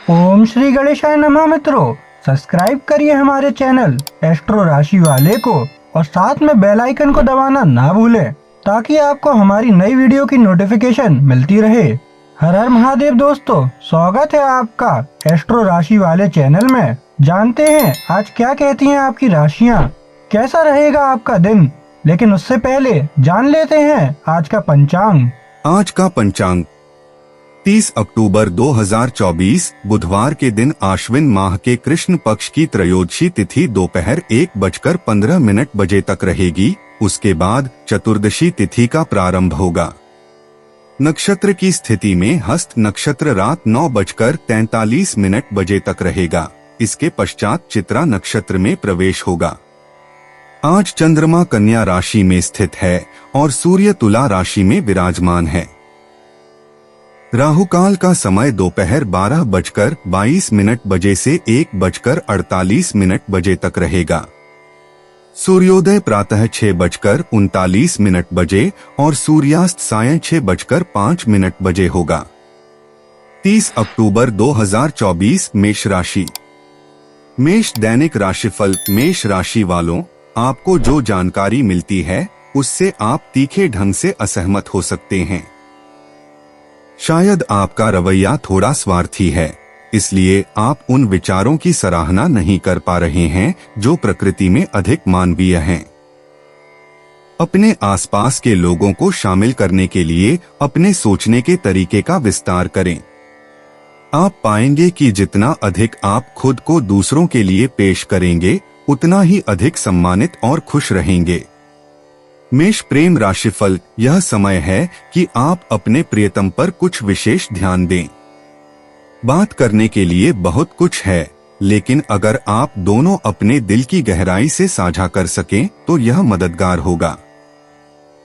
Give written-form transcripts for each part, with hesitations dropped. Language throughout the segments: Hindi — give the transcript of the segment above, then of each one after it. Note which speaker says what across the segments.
Speaker 1: ओम श्री गणेशाय नमः। मित्रों, सब्सक्राइब करिए हमारे चैनल एस्ट्रो राशि वाले को और साथ में बेल आइकन को दबाना ना भूलें ताकि आपको हमारी नई वीडियो की नोटिफिकेशन मिलती रहे। हर हर महादेव दोस्तों, स्वागत है आपका एस्ट्रो राशि वाले चैनल में। जानते हैं आज क्या कहती हैं आपकी राशियां, कैसा रहेगा आपका दिन। लेकिन उससे पहले जान लेते हैं आज का पंचांग।
Speaker 2: आज का पंचांग 30 अक्टूबर 2024 बुधवार के दिन आश्विन माह के कृष्ण पक्ष की त्रयोदशी तिथि दोपहर 1:15 तक रहेगी। उसके बाद चतुर्दशी तिथि का प्रारंभ होगा। नक्षत्र की स्थिति में हस्त नक्षत्र रात 9:43 तक रहेगा। इसके पश्चात चित्रा नक्षत्र में प्रवेश होगा। आज चंद्रमा कन्या राशि में स्थित है और सूर्य तुला राशि में विराजमान है। राहुकाल का समय दोपहर 12:22 से 1:48 तक रहेगा। सूर्योदय प्रातः 6:39 और सूर्यास्त सायं 6:05 होगा। 30 अक्टूबर 2024 मेष राशि। मेष दैनिक राशिफल। मेष राशि वालों, आपको जो जानकारी मिलती है उससे आप तीखे ढंग से असहमत हो सकते हैं। शायद आपका रवैया थोड़ा स्वार्थी है, इसलिए आप उन विचारों की सराहना नहीं कर पा रहे हैं जो प्रकृति में अधिक मानवीय हैं। अपने आसपास के लोगों को शामिल करने के लिए अपने सोचने के तरीके का विस्तार करें। आप पाएंगे कि जितना अधिक आप खुद को दूसरों के लिए पेश करेंगे उतना ही अधिक सम्मानित और खुश रहेंगे। मेष प्रेम राशिफल। यह समय है कि आप अपने प्रियतम पर कुछ विशेष ध्यान दें। बात करने के लिए बहुत कुछ है, लेकिन अगर आप दोनों अपने दिल की गहराई से साझा कर सकें तो यह मददगार होगा।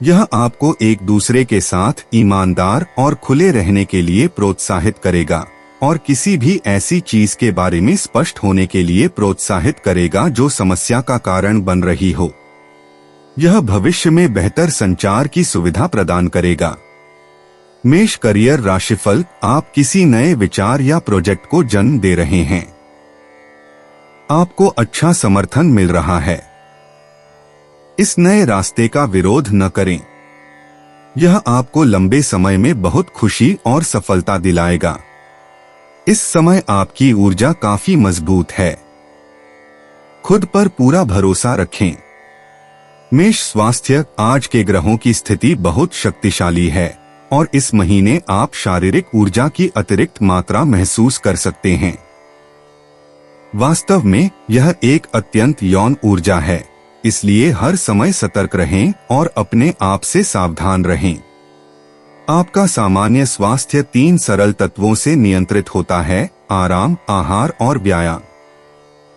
Speaker 2: यह आपको एक दूसरे के साथ ईमानदार और खुले रहने के लिए प्रोत्साहित करेगा और किसी भी ऐसी चीज के बारे में स्पष्ट होने के लिए प्रोत्साहित करेगा जो समस्या का कारण बन रही हो। यह भविष्य में बेहतर संचार की सुविधा प्रदान करेगा। मेष करियर राशिफल। आप किसी नए विचार या प्रोजेक्ट को जन्म दे रहे हैं। आपको अच्छा समर्थन मिल रहा है। इस नए रास्ते का विरोध न करें। यह आपको लंबे समय में बहुत खुशी और सफलता दिलाएगा। इस समय आपकी ऊर्जा काफी मजबूत है। खुद पर पूरा भरोसा रखें। मेष स्वास्थ्य। आज के ग्रहों की स्थिति बहुत शक्तिशाली है और इस महीने आप शारीरिक ऊर्जा की अतिरिक्त मात्रा महसूस कर सकते हैं। वास्तव में यह एक अत्यंत यौन ऊर्जा है, इसलिए हर समय सतर्क रहें और अपने आप से सावधान रहें। आपका सामान्य स्वास्थ्य 3 सरल तत्वों से नियंत्रित होता है: आराम, आहार और व्यायाम।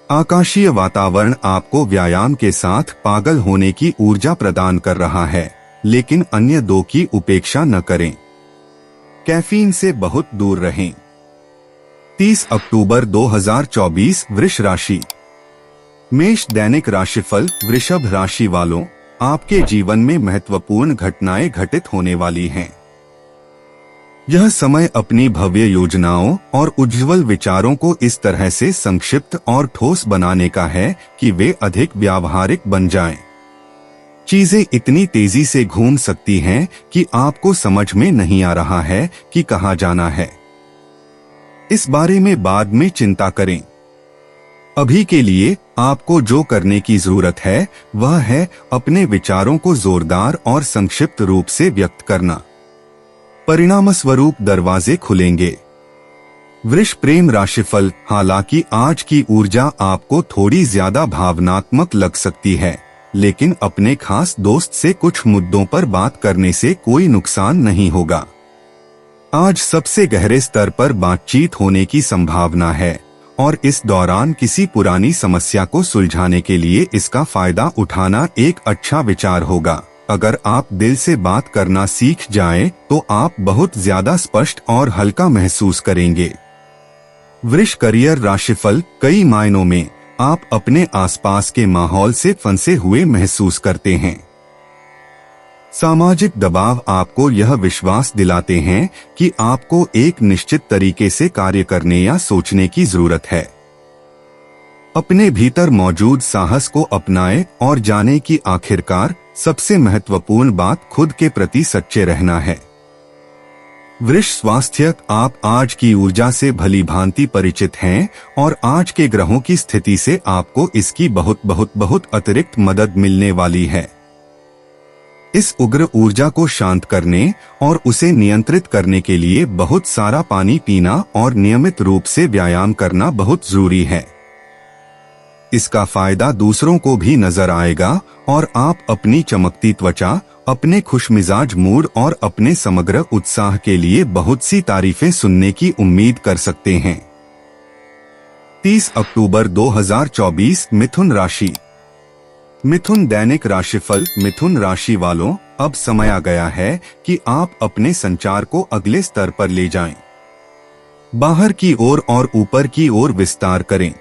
Speaker 2: आकाशीय वातावरण आपको व्यायाम के साथ पागल होने की ऊर्जा प्रदान कर रहा है, लेकिन अन्य दो की उपेक्षा न करें। कैफीन से बहुत दूर रहें। 30 अक्टूबर 2024 वृष राशि। मेष दैनिक राशिफल। वृषभ राशि वालों, आपके जीवन में महत्वपूर्ण घटनाएं घटित होने वाली हैं। यह समय अपनी भव्य योजनाओं और उज्ज्वल विचारों को इस तरह से संक्षिप्त और ठोस बनाने का है कि वे अधिक व्यावहारिक बन जाएं। चीजें इतनी तेजी से घूम सकती हैं कि आपको समझ में नहीं आ रहा है कि कहां जाना है। इस बारे में बाद में चिंता करें। अभी के लिए आपको जो करने की जरूरत है वह है अपने विचारों को जोरदार और संक्षिप्त रूप से व्यक्त करना। परिणाम स्वरूप दरवाजे खुलेंगे। वृष प्रेम राशिफल। हालांकि आज की ऊर्जा आपको थोड़ी ज्यादा भावनात्मक लग सकती है, लेकिन अपने खास दोस्त से कुछ मुद्दों पर बात करने से कोई नुकसान नहीं होगा। आज सबसे गहरे स्तर पर बातचीत होने की संभावना है और इस दौरान किसी पुरानी समस्या को सुलझाने के लिए इसका फायदा उठाना एक अच्छा विचार होगा। अगर आप दिल से बात करना सीख जाएं, तो आप बहुत ज्यादा स्पष्ट और हल्का महसूस करेंगे। वृष करियर राशिफल। कई मायनों में आप अपने आसपास के माहौल से फंसे हुए महसूस करते हैं। सामाजिक दबाव आपको यह विश्वास दिलाते हैं कि आपको एक निश्चित तरीके से कार्य करने या सोचने की जरूरत है। अपने भीतर मौजूद साहस को अपनाएं और जाने कि आखिरकार सबसे महत्वपूर्ण बात खुद के प्रति सच्चे रहना है। वृष स्वास्थ्य, आप आज की ऊर्जा से भली भांति परिचित हैं और आज के ग्रहों की स्थिति से आपको इसकी बहुत अतिरिक्त मदद मिलने वाली है। इस उग्र ऊर्जा को शांत करने और उसे नियंत्रित करने के लिए बहुत सारा पानी पीना और नियमित रूप से व्यायाम करना बहुत जरूरी है। इसका फायदा दूसरों को भी नजर आएगा और आप अपनी चमकती त्वचा, अपने खुशमिजाज मूड और अपने समग्र उत्साह के लिए बहुत सी तारीफें सुनने की उम्मीद कर सकते हैं। 30 अक्टूबर 2024 मिथुन राशि। मिथुन दैनिक राशिफल। मिथुन राशि वालों, अब समय आ गया है कि आप अपने संचार को अगले स्तर पर ले जाएं। बाहर की ओर और ऊपर की ओर विस्तार करें।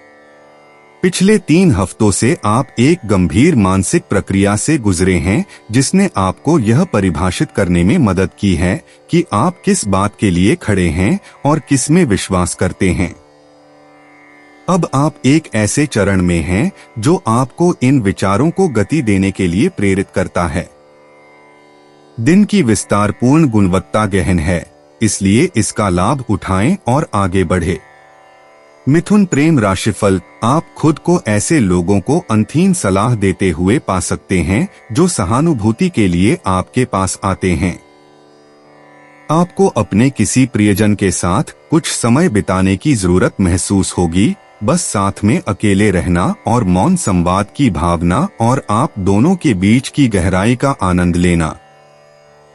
Speaker 2: पिछले 3 हफ्तों से आप एक गंभीर मानसिक प्रक्रिया से गुजरे हैं जिसने आपको यह परिभाषित करने में मदद की है कि आप किस बात के लिए खड़े हैं और किस में विश्वास करते हैं। अब आप एक ऐसे चरण में हैं जो आपको इन विचारों को गति देने के लिए प्रेरित करता है। दिन की विस्तारपूर्ण गुणवत्ता गहन है, इसलिए इसका लाभ उठाएं और आगे बढ़े। मिथुन प्रेम राशिफल। आप खुद को ऐसे लोगों को अनथीन सलाह देते हुए पा सकते हैं जो सहानुभूति के लिए आपके पास आते हैं। आपको अपने किसी प्रियजन के साथ कुछ समय बिताने की जरूरत महसूस होगी, बस साथ में अकेले रहना और मौन संवाद की भावना और आप दोनों के बीच की गहराई का आनंद लेना।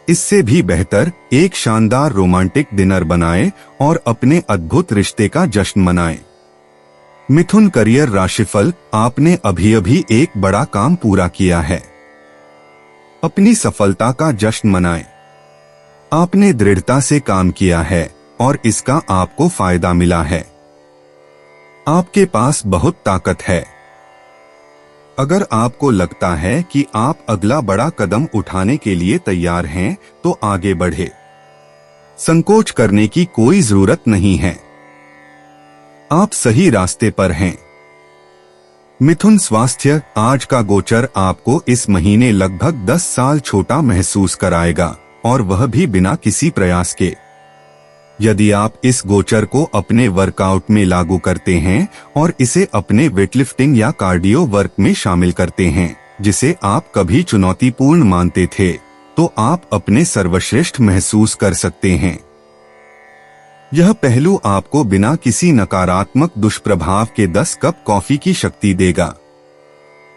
Speaker 2: इससे भी बेहतर एक शानदार रोमांटिक डिनर बनाएं और अपने अद्भुत रिश्ते का जश्न मनाएं। मिथुन करियर राशिफल। आपने अभी एक बड़ा काम पूरा किया है। अपनी सफलता का जश्न मनाएं। आपने दृढ़ता से काम किया है और इसका आपको फायदा मिला है। आपके पास बहुत ताकत है। अगर आपको लगता है कि आप अगला बड़ा कदम उठाने के लिए तैयार हैं, तो आगे बढ़े। संकोच करने की कोई जरूरत नहीं है। आप सही रास्ते पर हैं। मिथुन स्वास्थ्य। आज का गोचर आपको इस महीने लगभग 10 साल छोटा महसूस कराएगा और वह भी बिना किसी प्रयास के। यदि आप इस गोचर को अपने वर्कआउट में लागू करते हैं और इसे अपने वेटलिफ्टिंग या कार्डियो वर्क में शामिल करते हैं जिसे आप कभी चुनौतीपूर्ण मानते थे, तो आप अपने सर्वश्रेष्ठ महसूस कर सकते हैं। यह पहलू आपको बिना किसी नकारात्मक दुष्प्रभाव के 10 कप कॉफी की शक्ति देगा।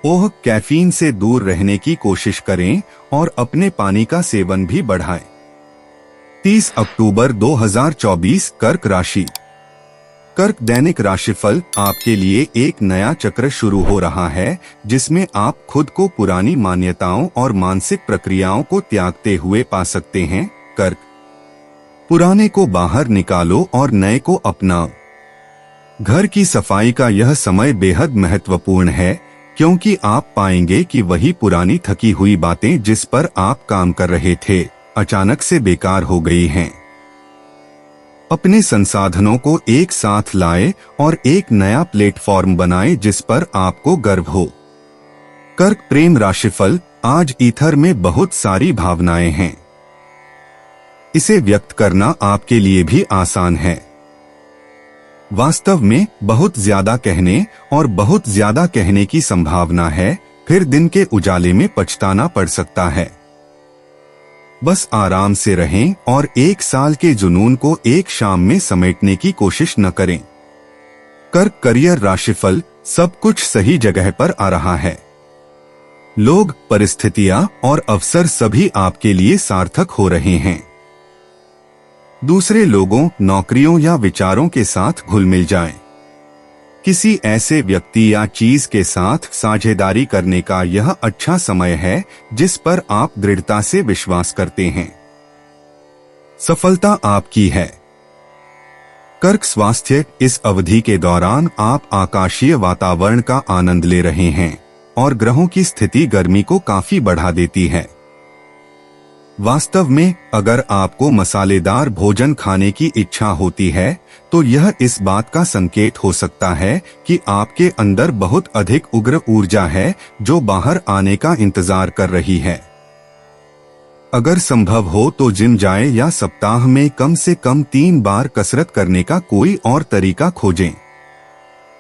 Speaker 2: कैफीन से दूर रहने की कोशिश करें और अपने पानी का सेवन भी बढ़ाएं। 30 अक्टूबर 2024 कर्क राशि। कर्क दैनिक राशिफल। आपके लिए एक नया चक्र शुरू हो रहा है जिसमें आप खुद को पुरानी मान्यताओं और मानसिक प्रक्रियाओं को त्यागते हुए पा सकते हैं। कर्क, पुराने को बाहर निकालो और नए को अपनाओ। घर की सफाई का यह समय बेहद महत्वपूर्ण है क्योंकि आप पाएंगे कि वही पुरानी थकी हुई बातें जिस पर आप काम कर रहे थे अचानक से बेकार हो गई हैं। अपने संसाधनों को एक साथ लाएं और एक नया प्लेटफॉर्म बनाएं जिस पर आपको गर्व हो। कर्क प्रेम राशिफल। आज ईथर में बहुत सारी भावनाएं हैं। इसे व्यक्त करना आपके लिए भी आसान है। वास्तव में बहुत ज्यादा कहने और बहुत ज्यादा कहने की संभावना है, फिर दिन के उजाले में पछताना पड़ सकता है। बस आराम से रहें और 1 साल के जुनून को एक शाम में समेटने की कोशिश न करें। कर्क करियर राशिफल। सब कुछ सही जगह पर आ रहा है। लोग, परिस्थितियां और अवसर सभी आपके लिए सार्थक हो रहे हैं। दूसरे लोगों, नौकरियों या विचारों के साथ घुल मिल जाएं। किसी ऐसे व्यक्ति या चीज के साथ साझेदारी करने का यह अच्छा समय है जिस पर आप दृढ़ता से विश्वास करते हैं। सफलता आपकी है। कर्क स्वास्थ्य। इस अवधि के दौरान आप आकाशीय वातावरण का आनंद ले रहे हैं और ग्रहों की स्थिति गर्मी को काफी बढ़ा देती है। वास्तव में अगर आपको मसालेदार भोजन खाने की इच्छा होती है तो यह इस बात का संकेत हो सकता है कि आपके अंदर बहुत अधिक उग्र ऊर्जा है जो बाहर आने का इंतजार कर रही है। अगर संभव हो तो जिम जाएं या सप्ताह में कम से कम 3 बार कसरत करने का कोई और तरीका खोजें।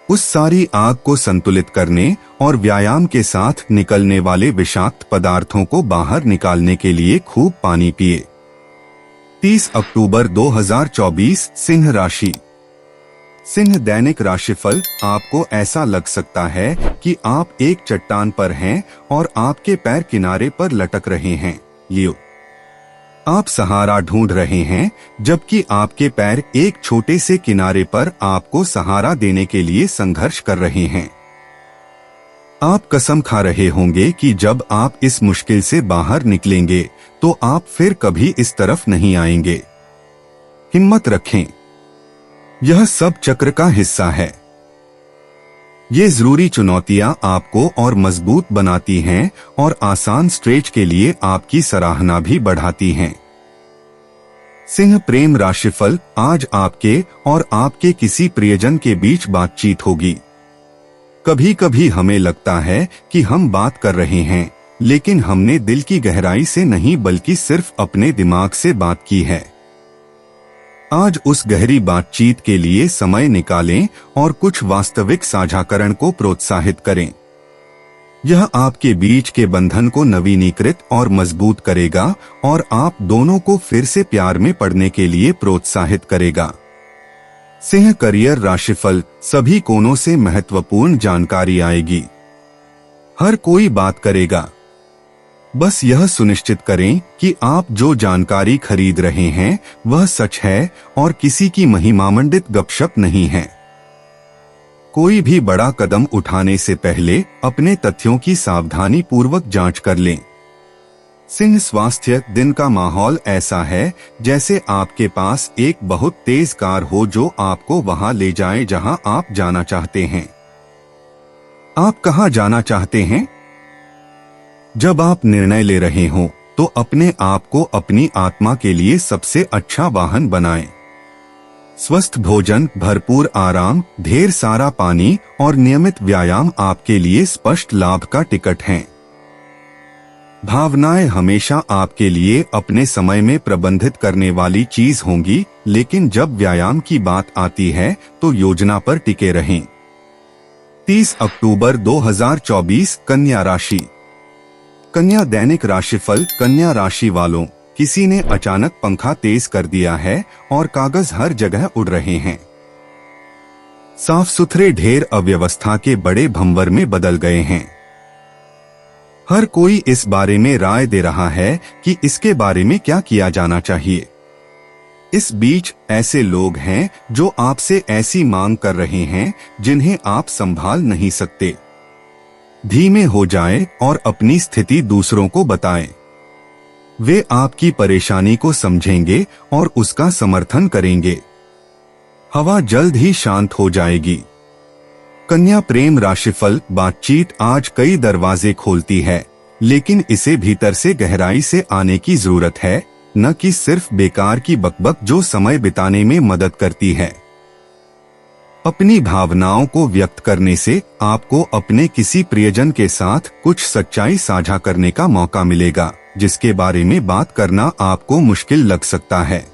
Speaker 2: उस सारी आग को संतुलित करने और व्यायाम के साथ निकलने वाले विषाक्त पदार्थों को बाहर निकालने के लिए खूब पानी पिए। 30 अक्टूबर 2024 सिंह राशि। सिंह दैनिक राशिफल। आपको ऐसा लग सकता है कि आप एक चट्टान पर हैं और आपके पैर किनारे पर लटक रहे हैं। लियो, आप सहारा ढूंढ रहे हैं जबकि आपके पैर एक छोटे से किनारे पर आपको सहारा देने के लिए संघर्ष कर रहे हैं। आप कसम खा रहे होंगे कि जब आप इस मुश्किल से बाहर निकलेंगे तो आप फिर कभी इस तरफ नहीं आएंगे। हिम्मत रखें, यह सब चक्र का हिस्सा है। ये जरूरी चुनौतियां आपको और मजबूत बनाती हैं और आसान स्ट्रेच के लिए आपकी सराहना भी बढ़ाती हैं। सिंह प्रेम राशिफल। आज आपके और आपके किसी प्रियजन के बीच बातचीत होगी। कभी कभी हमें लगता है कि हम बात कर रहे हैं, लेकिन हमने दिल की गहराई से नहीं बल्कि सिर्फ अपने दिमाग से बात की है। आज उस गहरी बातचीत के लिए समय निकालें और कुछ वास्तविक साझाकरण को प्रोत्साहित करें। यह आपके बीच के बंधन को नवीनीकृत और मजबूत करेगा और आप दोनों को फिर से प्यार में पड़ने के लिए प्रोत्साहित करेगा। सिंह करियर राशिफल। सभी कोनों से महत्वपूर्ण जानकारी आएगी। हर कोई बात करेगा। बस यह सुनिश्चित करें कि आप जो जानकारी खरीद रहे हैं वह सच है और किसी की महिमामंडित गपशप नहीं है। कोई भी बड़ा कदम उठाने से पहले अपने तथ्यों की सावधानी पूर्वक जांच कर लें। सिंह स्वास्थ्य। दिन का माहौल ऐसा है जैसे आपके पास एक बहुत तेज कार हो जो आपको वहां ले जाए जहां आप जाना चाहते हैं। आप कहां जाना चाहते हैं? जब आप निर्णय ले रहे हो तो अपने आप को अपनी आत्मा के लिए सबसे अच्छा वाहन बनाएं। स्वस्थ भोजन, भरपूर आराम, ढेर सारा पानी और नियमित व्यायाम आपके लिए स्पष्ट लाभ का टिकट हैं। भावनाएं हमेशा आपके लिए अपने समय में प्रबंधित करने वाली चीज होंगी, लेकिन जब व्यायाम की बात आती है तो योजना पर टिके रहें। 30 अक्टूबर 2024 कन्या राशि। कन्या दैनिक राशिफल। कन्या राशि वालों, किसी ने अचानक पंखा तेज कर दिया है और कागज हर जगह उड़ रहे हैं। साफ सुथरे ढेर अव्यवस्था के बड़े भंवर में बदल गए हैं। हर कोई इस बारे में राय दे रहा है कि इसके बारे में क्या किया जाना चाहिए। इस बीच ऐसे लोग हैं जो आपसे ऐसी मांग कर रहे हैं जिन्हें आप संभाल नहीं सकते। धीमे हो जाएं और अपनी स्थिति दूसरों को बताएं। वे आपकी परेशानी को समझेंगे और उसका समर्थन करेंगे। हवा जल्द ही शांत हो जाएगी। कन्या प्रेम राशिफल। बातचीत आज कई दरवाजे खोलती है, लेकिन इसे भीतर से गहराई से आने की जरूरत है, न कि सिर्फ बेकार की बकबक जो समय बिताने में मदद करती है। अपनी भावनाओं को व्यक्त करने से आपको अपने किसी प्रियजन के साथ कुछ सच्चाई साझा करने का मौका मिलेगा, जिसके बारे में बात करना आपको मुश्किल लग सकता है।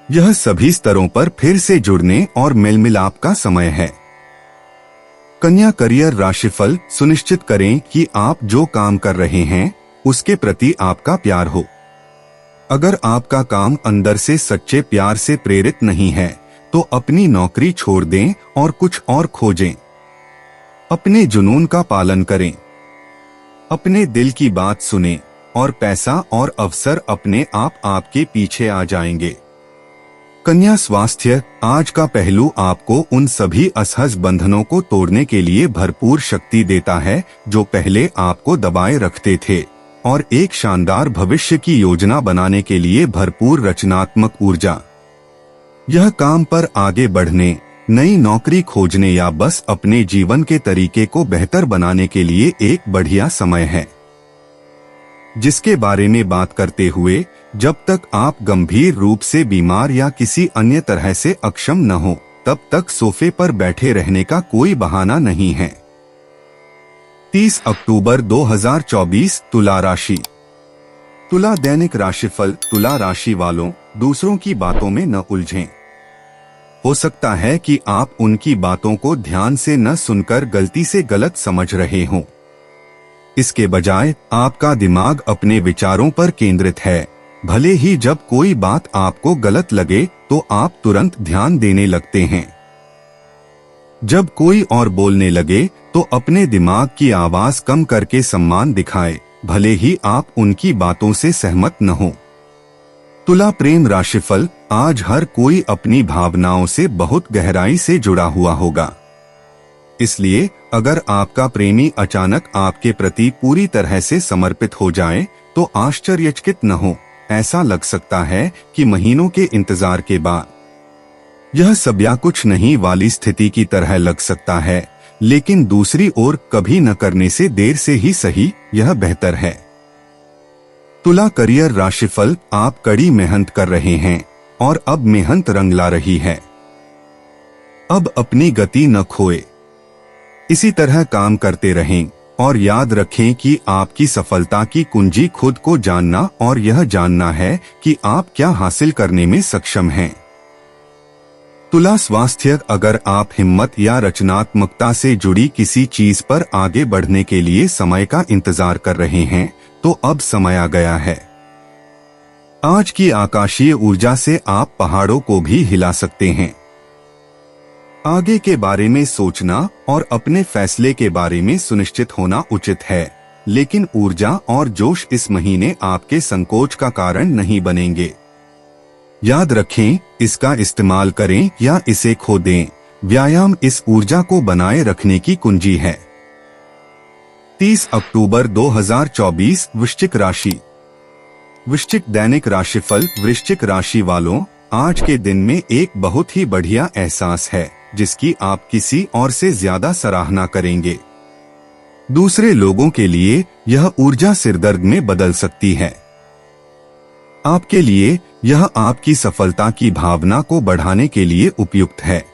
Speaker 2: यह सभी स्तरों पर फिर से जुड़ने और मेलमिलाप का समय है। कन्या करियर राशिफल। सुनिश्चित करें कि आप जो काम कर रहे हैं उसके प्रति आपका प्यार हो। अगर आपका काम अंदर से सच्चे प्यार से प्रेरित नहीं है तो अपनी नौकरी छोड़ दें और कुछ और खोजें। अपने जुनून का पालन करें, अपने दिल की बात सुनें और पैसा और अवसर अपने आप आपके पीछे आ जाएंगे। कन्या स्वास्थ्य। आज का पहलू आपको उन सभी असहज बंधनों को तोड़ने के लिए भरपूर शक्ति देता है जो पहले आपको दबाए रखते थे, और एक शानदार भविष्य की योजना बनाने के लिए भरपूर रचनात्मक ऊर्जा। यह काम पर आगे बढ़ने, नई नौकरी खोजने या बस अपने जीवन के तरीके को बेहतर बनाने के लिए एक बढ़िया समय है। जिसके बारे में बात करते हुए जब तक आप गंभीर रूप से बीमार या किसी अन्य तरह से अक्षम न हो तब तक सोफे पर बैठे रहने का कोई बहाना नहीं है। 30 अक्टूबर 2024 तुला राशि। तुला दैनिक राशिफल। तुला राशि वालों, दूसरों की बातों में न उलझें। हो सकता है कि आप उनकी बातों को ध्यान से न सुनकर गलती से गलत समझ रहे हों। इसके बजाय आपका दिमाग अपने विचारों पर केंद्रित है। भले ही जब कोई बात आपको गलत लगे तो आप तुरंत ध्यान देने लगते हैं। जब कोई और बोलने लगे तो अपने दिमाग की आवाज कम करके सम्मान दिखाएं, भले ही आप उनकी बातों से सहमत न हो। तुला प्रेम राशिफल। आज हर कोई अपनी भावनाओं से बहुत गहराई से जुड़ा हुआ होगा। इसलिए अगर आपका प्रेमी अचानक आपके प्रति पूरी तरह से समर्पित हो जाए तो आश्चर्यचकित न हो। ऐसा लग सकता है कि महीनों के इंतजार के बाद यह सब या कुछ नहीं वाली स्थिति की तरह लग सकता है, लेकिन दूसरी ओर कभी न करने से देर से ही सही, यह बेहतर है। तुला करियर राशिफल। आप कड़ी मेहनत कर रहे हैं और अब मेहनत रंग ला रही है। अब अपनी गति न खोए, इसी तरह काम करते रहें और याद रखें कि आपकी सफलता की कुंजी खुद को जानना और यह जानना है कि आप क्या हासिल करने में सक्षम हैं। तुला स्वास्थ्य। अगर आप हिम्मत या रचनात्मकता से जुड़ी किसी चीज पर आगे बढ़ने के लिए समय का इंतजार कर रहे हैं तो अब समय आ गया है। आज की आकाशीय ऊर्जा से आप पहाड़ों को भी हिला सकते हैं। आगे के बारे में सोचना और अपने फैसले के बारे में सुनिश्चित होना उचित है, लेकिन ऊर्जा और जोश इस महीने आपके संकोच का कारण नहीं बनेंगे। याद रखें, इसका इस्तेमाल करें या इसे खो दें। व्यायाम इस ऊर्जा को बनाए रखने की कुंजी है। 30 अक्टूबर 2024 वृश्चिक राशि। वृश्चिक दैनिक राशिफल। वृश्चिक राशि वालों, आज के दिन में एक बहुत ही बढ़िया एहसास है जिसकी आप किसी और से ज्यादा सराहना करेंगे। दूसरे लोगों के लिए यह ऊर्जा सिरदर्द में बदल सकती है। आपके लिए यह आपकी सफलता की भावना को बढ़ाने के लिए उपयुक्त है।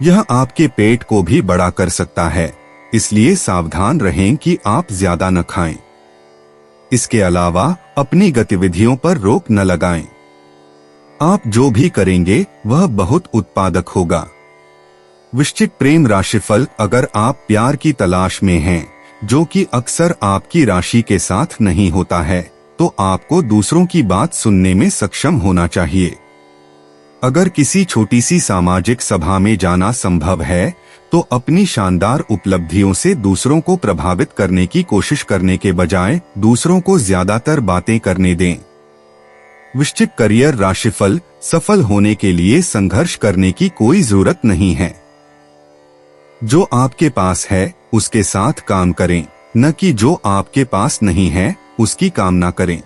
Speaker 2: यह आपके पेट को भी बड़ा कर सकता है, इसलिए सावधान रहें कि आप ज्यादा न खाएं। इसके अलावा अपनी गतिविधियों पर रोक न लगाएं। आप जो भी करेंगे वह बहुत उत्पादक होगा। वृश्चिक प्रेम राशिफल। अगर आप प्यार की तलाश में हैं, जो कि अक्सर आपकी राशि के साथ नहीं होता है, तो आपको दूसरों की बात सुनने में सक्षम होना चाहिए। अगर किसी छोटी सी सामाजिक सभा में जाना संभव है तो अपनी शानदार उपलब्धियों से दूसरों को प्रभावित करने की कोशिश करने के बजाय दूसरों को ज्यादातर बातें करने दें। वृश्चिक करियर राशिफल। सफल होने के लिए संघर्ष करने की कोई जरूरत नहीं है। जो आपके पास है उसके साथ काम करें, न कि जो आपके पास नहीं है उसकी कामना करें।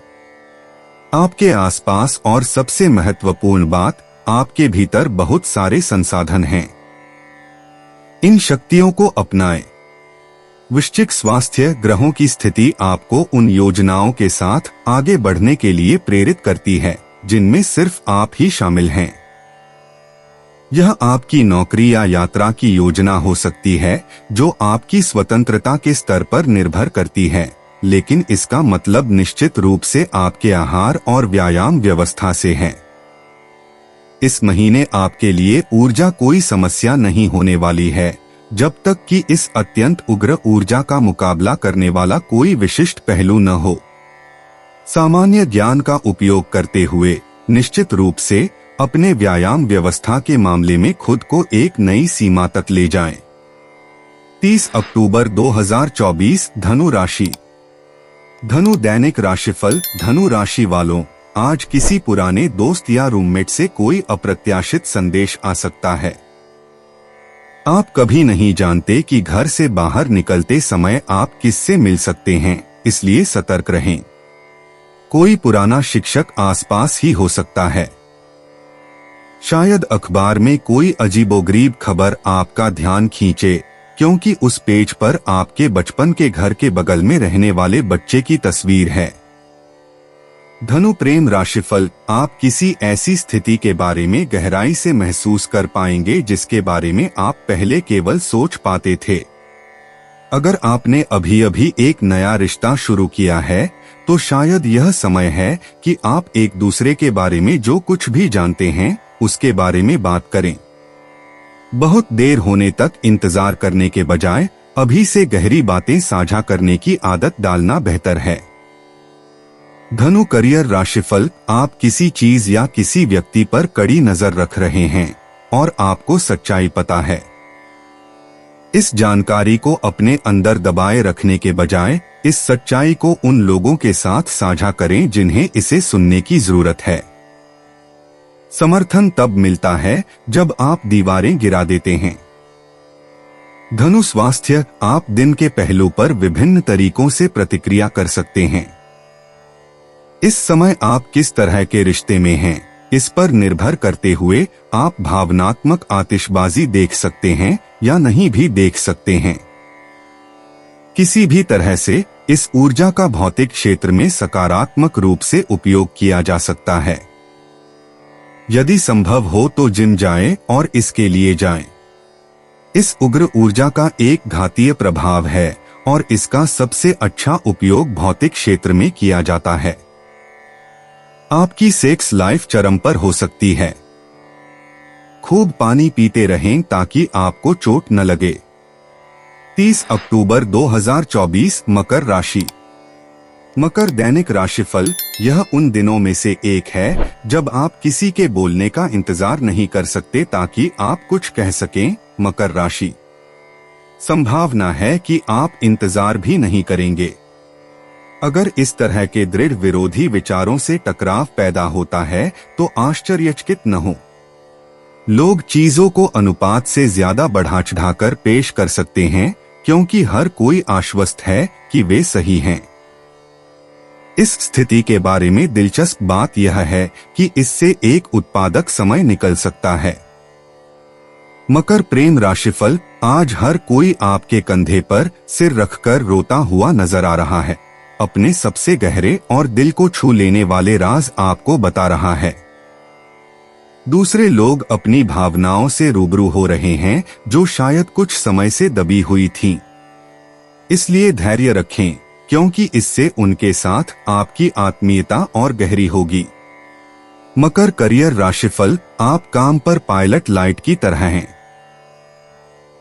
Speaker 2: आपके आसपास और सबसे महत्वपूर्ण बात, आपके भीतर बहुत सारे संसाधन हैं। इन शक्तियों को अपनाएं। वृश्चिक स्वास्थ्य। ग्रहों की स्थिति आपको उन योजनाओं के साथ आगे बढ़ने के लिए प्रेरित करती है जिनमें सिर्फ आप ही शामिल हैं। यह आपकी नौकरी या यात्रा की योजना हो सकती है जो आपकी स्वतंत्रता के स्तर पर निर्भर करती है, लेकिन इसका मतलब निश्चित रूप से आपके आहार और व्यायाम व्यवस्था से है। इस महीने आपके लिए ऊर्जा कोई समस्या नहीं होने वाली है, जब तक कि इस अत्यंत उग्र ऊर्जा का मुकाबला करने वाला कोई विशिष्ट पहलू न हो। सामान्य ज्ञान का उपयोग करते हुए निश्चित रूप से अपने व्यायाम व्यवस्था के मामले में खुद को एक नई सीमा तक ले जाएं। 30 अक्टूबर 2024 धनु राशि। धनु दैनिक राशिफल। धनु राशि वालों, आज किसी पुराने दोस्त या रूममेट से कोई अप्रत्याशित संदेश आ सकता है। आप कभी नहीं जानते कि घर से बाहर निकलते समय आप किससे मिल सकते हैं, इसलिए सतर्क रहें। कोई पुराना शिक्षक आसपास ही हो सकता है। शायद अखबार में कोई अजीबोगरीब खबर आपका ध्यान खींचे, क्योंकि उस पेज पर आपके बचपन के घर के बगल में रहने वाले बच्चे की तस्वीर है। धनु प्रेम राशिफल, आप किसी ऐसी स्थिति के बारे में गहराई से महसूस कर पाएंगे जिसके बारे में आप पहले केवल सोच पाते थे। अगर आपने अभी अभी एक नया रिश्ता शुरू किया है तो शायद यह समय है कि आप एक दूसरे के बारे में जो कुछ भी जानते हैं उसके बारे में बात करें। बहुत देर होने तक इंतजार करने के बजाय अभी से गहरी बातें साझा करने की आदत डालना बेहतर है। धनु करियर राशिफल, आप किसी चीज या किसी व्यक्ति पर कड़ी नजर रख रहे हैं और आपको सच्चाई पता है। इस जानकारी को अपने अंदर दबाए रखने के बजाय इस सच्चाई को उन लोगों के साथ साझा करें जिन्हें इसे सुनने की जरूरत है। समर्थन तब मिलता है जब आप दीवारें गिरा देते हैं। धनु स्वास्थ्य, आप दिन के पहलू पर विभिन्न तरीकों से प्रतिक्रिया कर सकते हैं। इस समय आप किस तरह के रिश्ते में हैं, इस पर निर्भर करते हुए आप भावनात्मक आतिशबाजी देख सकते हैं या नहीं भी देख सकते हैं। किसी भी तरह से इस ऊर्जा का भौतिक क्षेत्र में सकारात्मक रूप से उपयोग किया जा सकता है। यदि संभव हो तो जिम जाएं और इसके लिए जाएं। इस उग्र ऊर्जा का एक घातीय प्रभाव है और इसका सबसे अच्छा उपयोग भौतिक क्षेत्र में किया जाता है। आपकी सेक्स लाइफ चरम पर हो सकती है। खूब पानी पीते रहें ताकि आपको चोट न लगे। 30 अक्टूबर 2024 मकर राशि। मकर दैनिक राशिफल, यह उन दिनों में से एक है जब आप किसी के बोलने का इंतजार नहीं कर सकते ताकि आप कुछ कह सकें। मकर राशि, संभावना है कि आप इंतजार भी नहीं करेंगे। अगर इस तरह के दृढ़ विरोधी विचारों से टकराव पैदा होता है तो आश्चर्यचकित न हो। लोग चीजों को अनुपात से ज्यादा बढ़ा चढ़ाकर पेश कर सकते हैं क्योंकि हर कोई आश्वस्त है कि वे सही हैं। इस स्थिति के बारे में दिलचस्प बात यह है कि इससे एक उत्पादक समय निकल सकता है। मकर प्रेम राशिफल, आज हर कोई आपके कंधे पर सिर रखकर रोता हुआ नजर आ रहा है। अपने सबसे गहरे और दिल को छू लेने वाले राज आपको बता रहा है। दूसरे लोग अपनी भावनाओं से रूबरू हो रहे हैं जो शायद कुछ समय से दबी हुई थीं। इसलिए धैर्य रखें क्योंकि इससे उनके साथ आपकी आत्मीयता और गहरी होगी। मकर करियर राशिफल, आप काम पर पायलट लाइट की तरह हैं।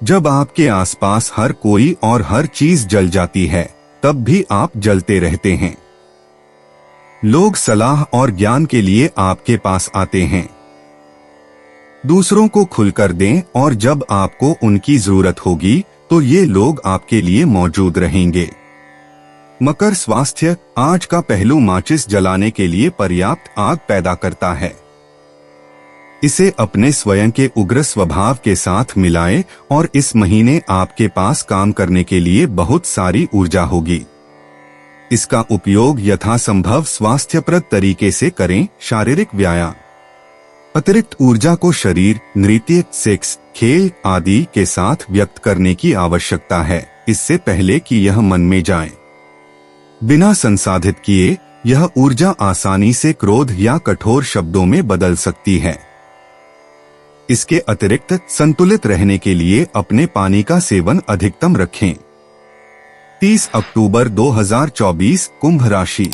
Speaker 2: जब आपके आसपास हर कोई और हर चीज जल जाती है तब भी आप जलते रहते हैं। लोग सलाह और ज्ञान के लिए आपके पास आते हैं। दूसरों को खुलकर दें और जब आपको उनकी जरूरत होगी तो ये लोग आपके लिए मौजूद रहेंगे। मकर स्वास्थ्य, आज का पहलू माचिस जलाने के लिए पर्याप्त आग पैदा करता है। इसे अपने स्वयं के उग्र स्वभाव के साथ मिलाएं और इस महीने आपके पास काम करने के लिए बहुत सारी ऊर्जा होगी। इसका उपयोग यथासंभव स्वास्थ्यप्रद तरीके से करें। शारीरिक व्यायाम, अतिरिक्त ऊर्जा को शरीर, नृत्य, सेक्स, खेल आदि के साथ व्यक्त करने की आवश्यकता है इससे पहले कि यह मन में जाए। बिना संसाधित किए यह ऊर्जा आसानी से क्रोध या कठोर शब्दों में बदल सकती है। इसके अतिरिक्त संतुलित रहने के लिए अपने पानी का सेवन अधिकतम रखें। 30 अक्टूबर 2024 कुंभ राशि।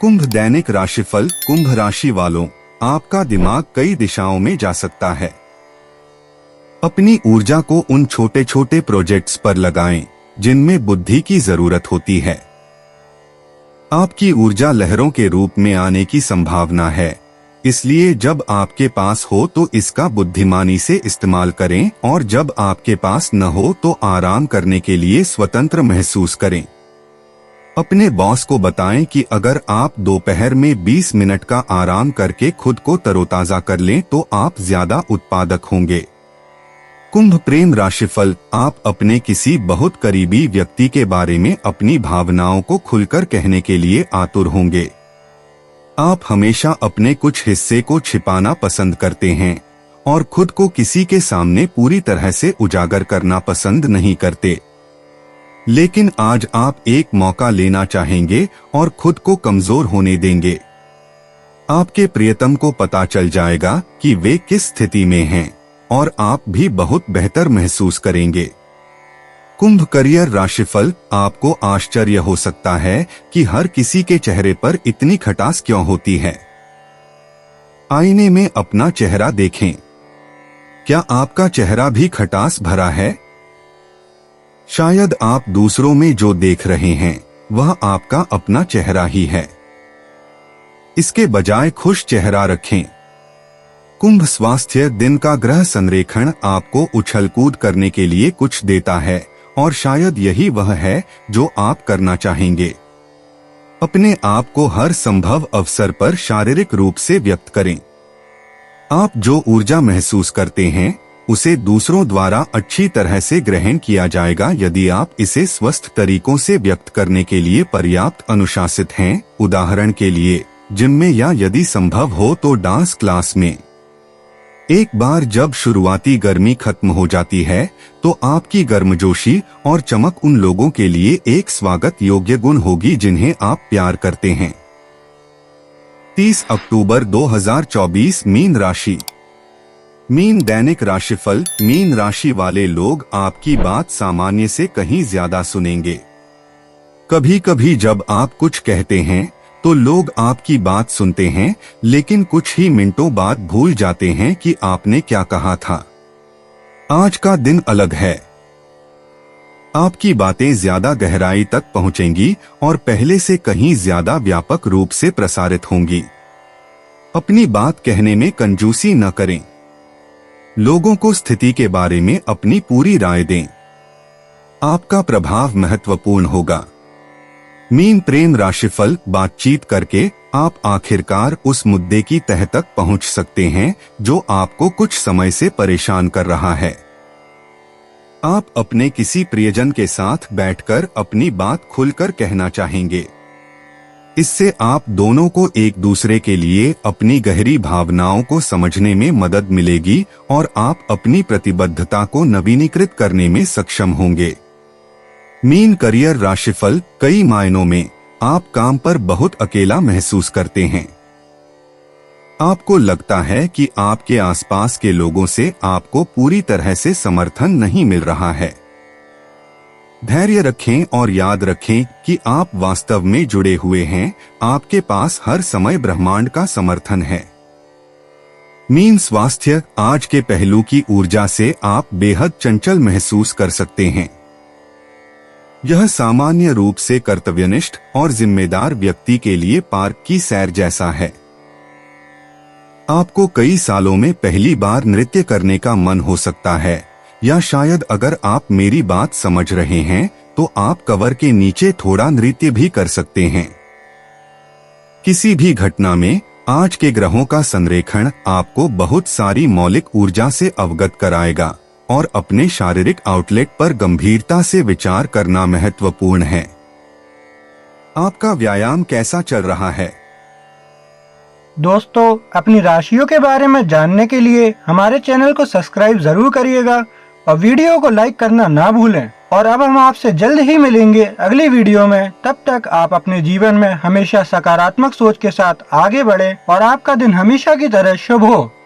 Speaker 2: कुंभ दैनिक राशिफल, कुंभ राशि वालों, आपका दिमाग कई दिशाओं में जा सकता है। अपनी ऊर्जा को उन छोटे छोटे प्रोजेक्ट्स पर लगाएं जिनमें बुद्धि की जरूरत होती है। आपकी ऊर्जा लहरों के रूप में आने की संभावना है, इसलिए जब आपके पास हो तो इसका बुद्धिमानी से इस्तेमाल करें और जब आपके पास न हो तो आराम करने के लिए स्वतंत्र महसूस करें। अपने बॉस को बताएं कि अगर आप दोपहर में 20 मिनट का आराम करके खुद को तरोताजा कर लें तो आप ज्यादा उत्पादक होंगे। कुंभ प्रेम राशिफल, आप अपने किसी बहुत करीबी व्यक्ति के बारे में अपनी भावनाओं को खुलकर कहने के लिए आतुर होंगे। आप हमेशा अपने कुछ हिस्से को छिपाना पसंद करते हैं और खुद को किसी के सामने पूरी तरह से उजागर करना पसंद नहीं करते। लेकिन आज आप एक मौका लेना चाहेंगे और खुद को कमजोर होने देंगे। आपके प्रियतम को पता चल जाएगा कि वे किस स्थिति में हैं और आप भी बहुत बेहतर महसूस करेंगे। कुंभ करियर राशिफल। आपको आश्चर्य हो सकता है कि हर किसी के चेहरे पर इतनी खटास क्यों होती है। आईने में अपना चेहरा देखें। क्या आपका चेहरा भी खटास भरा है? शायद आप दूसरों में जो देख रहे हैं वह आपका अपना चेहरा ही है। इसके बजाय खुश चेहरा रखें। कुंभ स्वास्थ्य। दिन का ग्रह संरेखण आपको उछल कूद करने के लिए कुछ देता है और शायद यही वह है जो आप करना चाहेंगे। अपने आप को हर संभव अवसर पर शारीरिक रूप से व्यक्त करें। आप जो ऊर्जा महसूस करते हैं उसे दूसरों द्वारा अच्छी तरह से ग्रहण किया जाएगा यदि आप इसे स्वस्थ तरीकों से व्यक्त करने के लिए पर्याप्त अनुशासित हैं। उदाहरण के लिए जिम में या यदि संभव हो तो डांस क्लास में। एक बार जब शुरुआती गर्मी खत्म हो जाती है तो आपकी गर्मजोशी और चमक उन लोगों के लिए एक स्वागत योग्य गुण होगी जिन्हें आप प्यार करते हैं। 30 अक्टूबर 2024। मीन राशि। मीन दैनिक राशिफल। मीन राशि वाले लोग आपकी बात सामान्य से कहीं ज्यादा सुनेंगे। कभी कभी जब आप कुछ कहते हैं तो लोग आपकी बात सुनते हैं लेकिन कुछ ही मिनटों बाद भूल जाते हैं कि आपने क्या कहा था। आज का दिन अलग है। आपकी बातें ज्यादा गहराई तक पहुंचेंगी और पहले से कहीं ज्यादा व्यापक रूप से प्रसारित होंगी। अपनी बात कहने में कंजूसी न करें। लोगों को स्थिति के बारे में अपनी पूरी राय दें। आपका प्रभाव महत्वपूर्ण होगा। मीन प्रेम राशिफल। बातचीत करके आप आखिरकार उस मुद्दे की तह तक पहुंच सकते हैं जो आपको कुछ समय से परेशान कर रहा है। आप अपने किसी प्रियजन के साथ बैठकर अपनी बात खुलकर कहना चाहेंगे। इससे आप दोनों को एक दूसरे के लिए अपनी गहरी भावनाओं को समझने में मदद मिलेगी और आप अपनी प्रतिबद्धता को नवीनीकृत करने में सक्षम होंगे। मीन करियर राशिफल। कई मायनों में आप काम पर बहुत अकेला महसूस करते हैं। आपको लगता है कि आपके आसपास के लोगों से आपको पूरी तरह से समर्थन नहीं मिल रहा है। धैर्य रखें और याद रखें कि आप वास्तव में जुड़े हुए हैं। आपके पास हर समय ब्रह्मांड का समर्थन है। मीन स्वास्थ्य। आज के पहलू की ऊर्जा से आप बेहद चंचल महसूस कर सकते हैं। यह सामान्य रूप से कर्तव्यनिष्ठ और जिम्मेदार व्यक्ति के लिए पार्क की सैर जैसा है। आपको कई सालों में पहली बार नृत्य करने का मन हो सकता है, या शायद अगर आप मेरी बात समझ रहे हैं तो आप कवर के नीचे थोड़ा नृत्य भी कर सकते हैं। किसी भी घटना में आज के ग्रहों का संरेखण आपको बहुत सारी मौलिक ऊर्जा से अवगत कराएगा और अपने शारीरिक आउटलेट पर गंभीरता से विचार करना महत्वपूर्ण है। आपका व्यायाम कैसा चल रहा है?
Speaker 1: दोस्तों, अपनी राशियों के बारे में जानने के लिए हमारे चैनल को सब्सक्राइब जरूर करिएगा और वीडियो को लाइक करना ना भूलें। और अब हम आपसे जल्द ही मिलेंगे अगली वीडियो में। तब तक आप अपने जीवन में हमेशा सकारात्मक सोच के साथ आगे बढ़ें और आपका दिन हमेशा की तरह शुभ हो।